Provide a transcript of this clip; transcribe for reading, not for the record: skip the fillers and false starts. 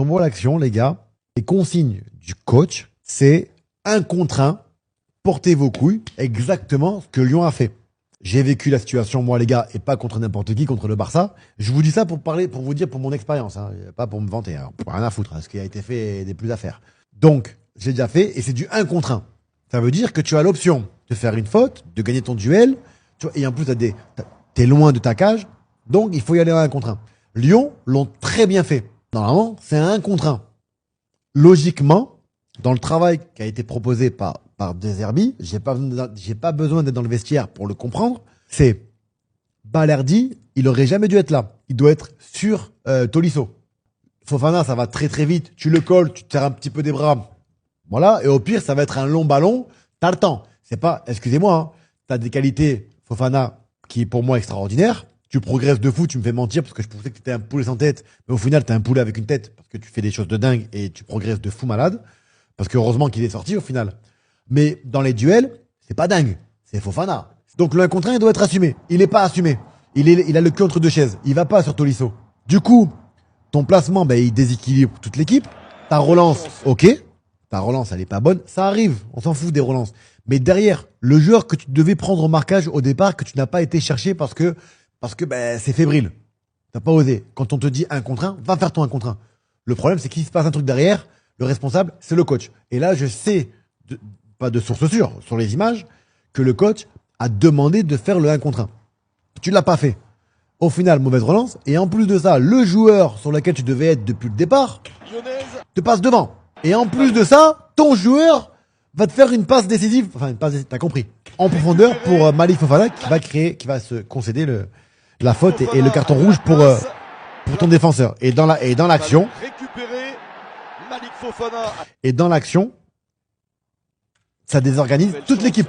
Pour moi, l'action, les gars, les consignes du coach, c'est 1 contre 1, portez vos couilles, exactement ce que Lyon a fait. J'ai vécu la situation, moi, les gars, et pas contre n'importe qui, contre le Barça. Je vous dis ça pour vous dire pour mon expérience, hein, pas pour me vanter. Hein, rien à foutre, hein, ce qui a été fait n'est plus à faire. Donc, j'ai déjà fait, et c'est du 1 contre 1. Ça veut dire que tu as l'option de faire une faute, de gagner ton duel, tu vois, et en plus, t'es loin de ta cage, donc il faut y aller à 1 contre 1. Lyon l'ont très bien fait. Normalement, c'est un 1 contre 1. Logiquement, dans le travail qui a été proposé par De Zerbi, j'ai pas besoin d'être dans le vestiaire pour le comprendre, c'est Balerdi, il aurait jamais dû être là. Il doit être sur Tolisso. Fofana, ça va très très vite. Tu le colles, tu te serres un petit peu des bras. Voilà, et au pire, ça va être un long ballon. T'as le temps. C'est pas, excusez-moi, hein, t'as des qualités, Fofana, qui est pour moi extraordinaire. Tu progresses de fou, tu me fais mentir parce que je pensais que t'étais un poulet sans tête. Mais au final, t'es un poulet avec une tête parce que tu fais des choses de dingue et tu progresses de fou malade. Parce que heureusement qu'il est sorti au final. Mais dans les duels, c'est pas dingue. C'est Fofana. Donc le 1 contre 1, il doit être assumé. Il est pas assumé. Il a le cul entre deux chaises. Il va pas sur Tolisso. Du coup, ton placement, ben, il déséquilibre toute l'équipe. Ta relance, ok. Ta relance, elle est pas bonne. Ça arrive. On s'en fout des relances. Mais derrière, le joueur que tu devais prendre au marquage au départ, que tu n'as pas été chercher parce que ben, c'est fébrile. T'as pas osé. Quand on te dit 1 contre 1, va faire ton 1 contre 1. Le problème, c'est qu'il se passe un truc derrière. Le responsable, c'est le coach. Et là, je sais, pas de source sûre, sur les images, que le coach a demandé de faire le 1 contre 1. Tu l'as pas fait. Au final, mauvaise relance. Et en plus de ça, le joueur sur lequel tu devais être depuis le départ te passe devant. Et en plus de ça, ton joueur va te faire une passe décisive. Enfin, une passe décisive, t'as compris. En profondeur pour Malik Fofana qui va se concéder la faute et le carton rouge pour ton défenseur. Et dans l'action. Et dans l'action, ça désorganise toute l'équipe.